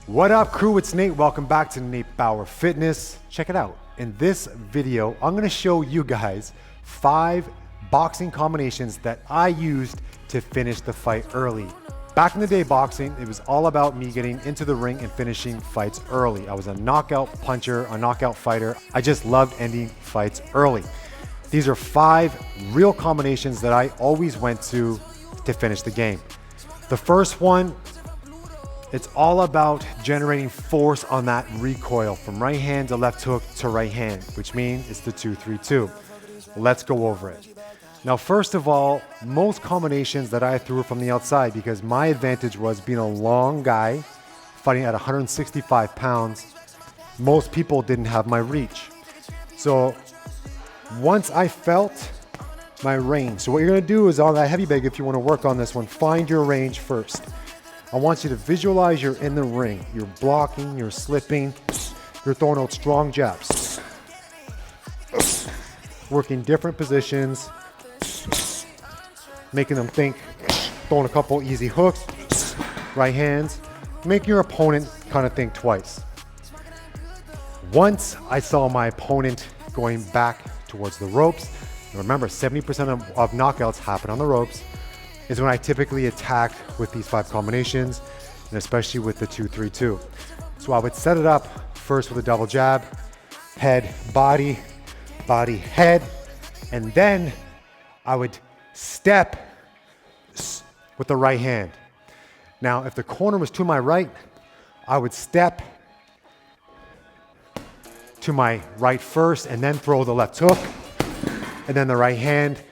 What up, crew? It's Nate. Welcome back to NateBowerFitness. Check it out. In this video, I'm going to show you guys 5 boxing combinations that I used to finish the fight early. Back in the day, boxing, it was all about me getting into the ring and finishing fights early. I was a knockout puncher, a knockout fighter. I just loved ending fights early. These are 5 real combinations that I always went to finish the game. The first one, it's all about generating force on that recoil from right hand to left hook to right hand, which means it's the 2-3-2. Let's go over it. Now, first of all, most combinations that I threw from the outside, because my advantage was being a long guy fighting at 165 pounds. Most people didn't have my reach. So once I felt my range, so what you're gonna do is on that heavy bag, if you wanna work on this one, find your range first. I want you to visualize you're in the ring. You're blocking, you're slipping, you're throwing out strong jabs. Working different positions, making them think, throwing a couple easy hooks, right hands, making your opponent kind of think twice. Once I saw my opponent going back towards the ropes, and remember 70% of knockouts happen on the ropes, is when I typically attack with these 5 combinations, and especially with the 2-3-2. So I would set it up first with a double jab, head, body, body, head, and then I would step with the right hand. Now, if the corner was to my right, I would step to my right first and then throw the left hook, and then the right hand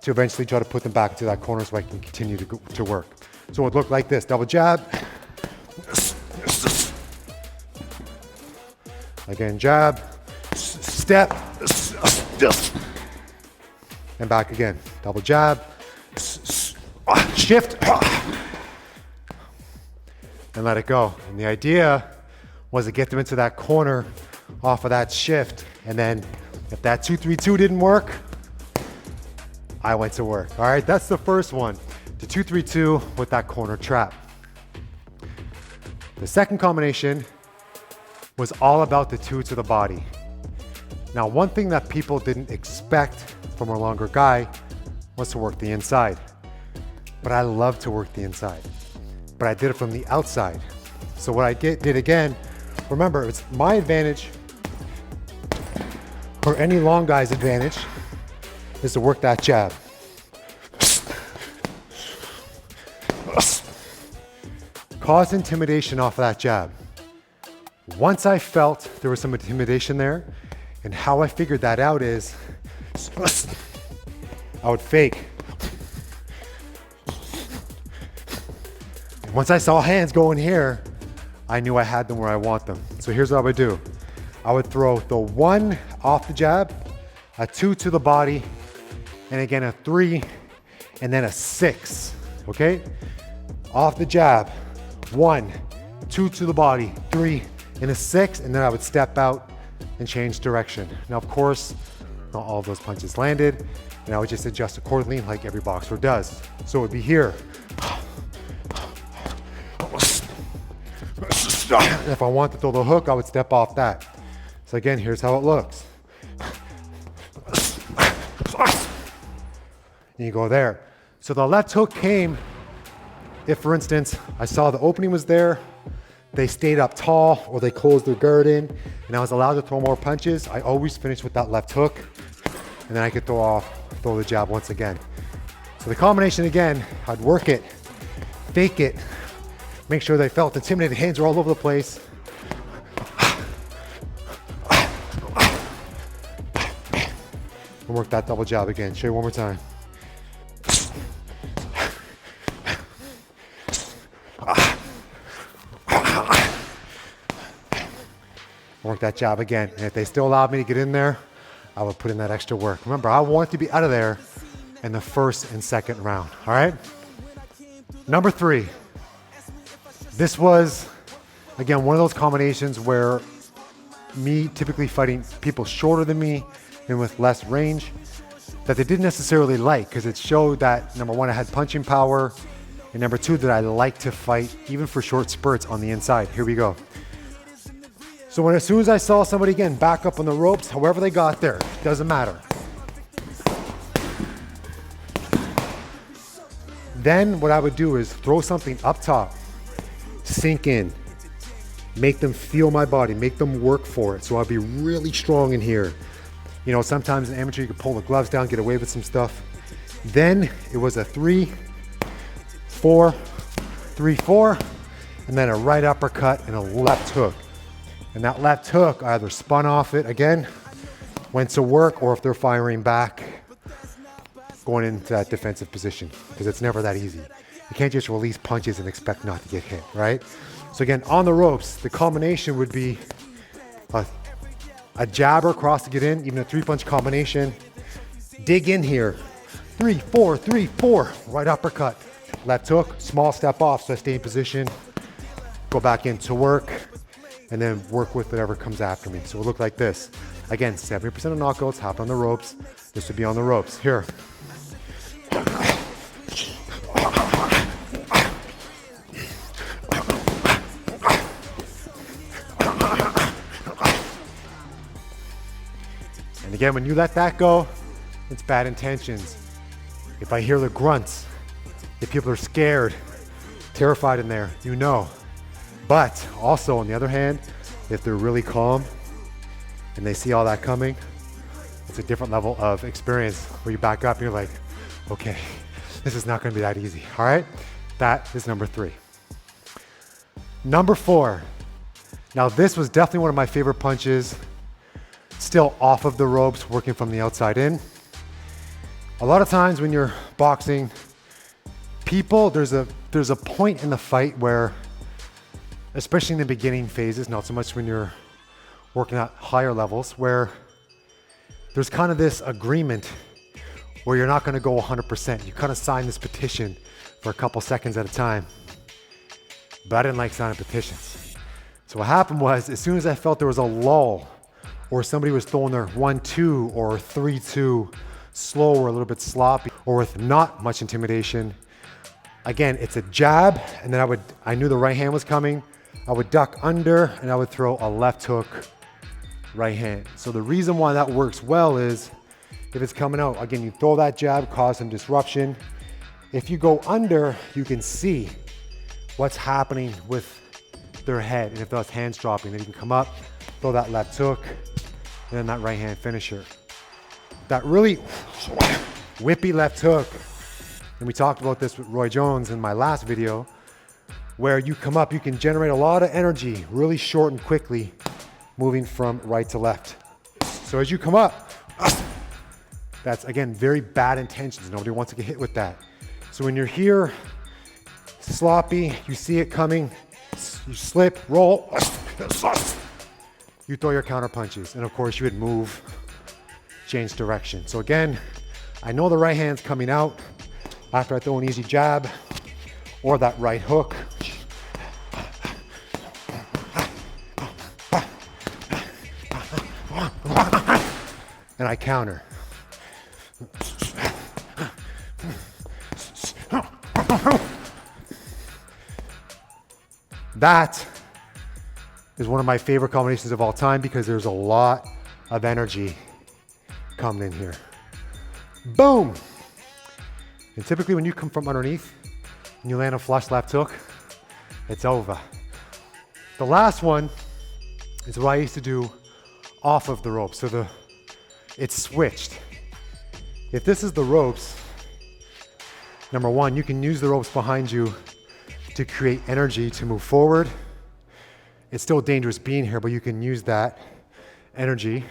to eventually try to put them back into that corner so I can continue to work. So it would look like this: double jab, again jab, step, and back again. Double jab, shift, and let it go. And the idea was to get them into that corner off of that shift, and then if that 2-3-2 didn't work, I went to work. All right, that's the first one, the 2-3-2 with that corner trap. The second combination was all about the 2 to the body. Now, one thing that people didn't expect from a longer guy was to work the inside. But I love to work the inside. But I did it from the outside. So what I did again, remember, it's my advantage, or any long guy's advantage, is to work that jab. Cause intimidation off of that jab. Once I felt there was some intimidation there, and how I figured that out is, I would fake. And once I saw hands going here, I knew I had them where I want them. So here's what I would do. I would throw the 1 off the jab, a 2 to the body, and again a 3, and then a 6, okay? Off the jab, 1, 2 to the body, 3, and a 6, and then I would step out and change direction. Now, of course, not all of those punches landed, and I would just adjust accordingly like every boxer does. So it would be here. And if I want to throw the hook, I would step off that. So again, here's how it looks. And you go there. So the left hook came if, for instance, I saw the opening was there, they stayed up tall, or they closed their guard in, and I was allowed to throw more punches. I always finished with that left hook, and then I could throw the jab once again. So the combination again, I'd work it, fake it, make sure they felt intimidated, hands are all over the place. And work that double jab again. Show you one more time. Work that jab again. And if they still allowed me to get in there, I would put in that extra work. Remember, I want to be out of there in the first and second round, all right? Number 3. This was, again, one of those combinations where me typically fighting people shorter than me and with less range that they didn't necessarily like, because it showed that, number 1, I had punching power, And number two, that I like to fight even for short spurts on the inside. Here we go. So as soon as I saw somebody again back up on the ropes, however they got there, doesn't matter. Then what I would do is throw something up top, sink in, make them feel my body, make them work for it. So I'll be really strong in here. You know, sometimes in amateur you can pull the gloves down, get away with some stuff. Then it was a 3, 4, 3, 4, and then a right uppercut and a left hook. And that left hook, I either spun off it again, went to work, or if they're firing back, going into that defensive position, because it's never that easy. You can't just release punches and expect not to get hit, right? So again, on the ropes, the combination would be a jabber cross to get in, even a 3-punch combination. Dig in here, 3, 4, 3, 4, right uppercut, left hook, small step off, so I stay in position, go back into work, and then work with whatever comes after me. So it'll look like this. Again, 70% of knockouts happen on the ropes. This would be on the ropes. Here. And again, when you let that go, it's bad intentions. If I hear the grunts, if people are scared, terrified in there, you know. But also, on the other hand, if they're really calm and they see all that coming, it's a different level of experience where you back up and you're like, okay, this is not going to be that easy. All right, that is number 3. Number 4. Now this was definitely one of my favorite punches. Still off of the ropes, working from the outside in. A lot of times when you're boxing, there's a point in the fight where, especially in the beginning phases, not so much when you're working at higher levels, where there's kind of this agreement where you're not going to go 100%. You kind of sign this petition for a couple seconds at a time. But I didn't like signing petitions. So what happened was, as soon as I felt there was a lull, or somebody was throwing their 1-2 or 3-2 slow or a little bit sloppy, or with not much intimidation, again, it's a jab, and then I knew the right hand was coming. I would duck under and I would throw a left hook, right hand. So the reason why that works well is if it's coming out, again, you throw that jab, cause some disruption. If you go under, you can see what's happening with their head. And if those hands dropping, then you can come up, throw that left hook, and then that right hand finisher. That really whippy left hook, and we talked about this with Roy Jones in my last video, where you come up, you can generate a lot of energy really short and quickly, moving from right to left. So as you come up, that's again, very bad intentions. Nobody wants to get hit with that. So when you're here, sloppy, you see it coming, you slip, roll, you throw your counter punches. And of course you would move, change direction. So again, I know the right hand's coming out after I throw an easy jab or that right hook. And I counter. That is one of my favorite combinations of all time because there's a lot of energy coming in here. Boom! And typically when you come from underneath and you land a flush left hook, it's over. The last one is what I used to do off of the ropes. So it's switched. If this is the ropes, number one, you can use the ropes behind you to create energy to move forward. It's still dangerous being here, but you can use that energy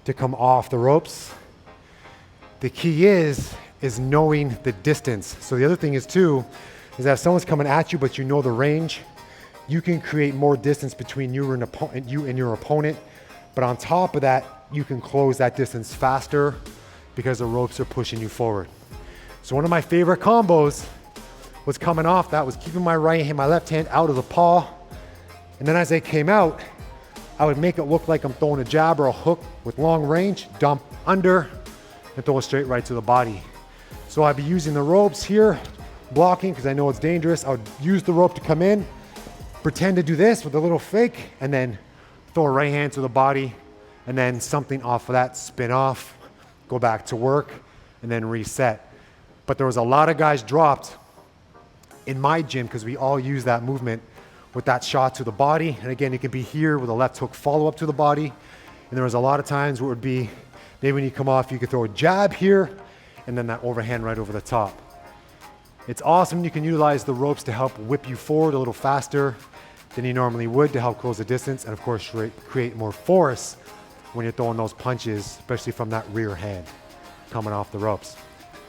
to come off the ropes. The key is knowing the distance. So the other thing is too, is that if someone's coming at you, but you know the range, you can create more distance between you and your opponent. But on top of that, you can close that distance faster because the ropes are pushing you forward. So one of my favorite combos was coming off that, was keeping my right hand, my left hand out of the paw. And then as they came out, I would make it look like I'm throwing a jab or a hook with long range, dump under, and throw it straight right to the body. So I'd be using the ropes here, blocking because I know it's dangerous. I would use the rope to come in, pretend to do this with a little fake, and then throw a right hand to the body, and then something off of that, spin off, go back to work, and then reset. But there was a lot of guys dropped in my gym because we all use that movement with that shot to the body. And again, it can be here with a left hook follow up to the body. And there was a lot of times where it would be, maybe when you come off, you could throw a jab here and then that overhand right over the top. It's awesome. You can utilize the ropes to help whip you forward a little faster than you normally would to help close the distance. And of course, create more force when you're throwing those punches, especially from that rear hand coming off the ropes.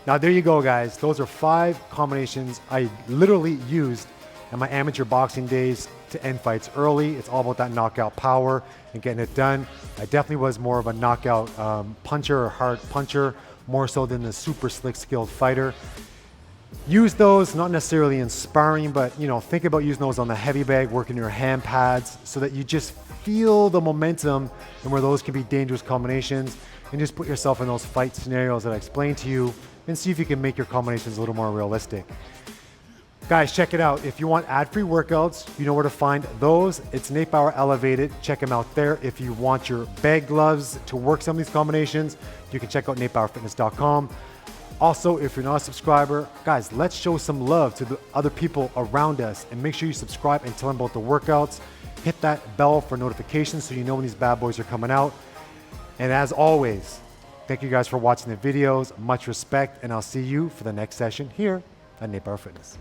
Now there you go, guys. Those are 5 combinations I literally used in my amateur boxing days to end fights early. It's all about that knockout power and getting it done. I definitely was more of a knockout puncher or hard puncher, more so than the super slick skilled fighter. Use those, not necessarily in sparring, but think about using those on the heavy bag, working your hand pads so that you just feel the momentum and where those can be dangerous combinations, and just put yourself in those fight scenarios that I explained to you and see if you can make your combinations a little more realistic. Guys, check it out. If you want ad-free workouts, you know where to find those. It's Nate Bauer Elevated. Check them out there. If you want your bag gloves to work some of these combinations, you can check out NateBowerFitness.com. Also, if you're not a subscriber, guys, let's show some love to the other people around us and make sure you subscribe and tell them about the workouts. Hit that bell for notifications so you know when these bad boys are coming out. And as always, thank you guys for watching the videos. Much respect, and I'll see you for the next session here at Nate Bauer Fitness.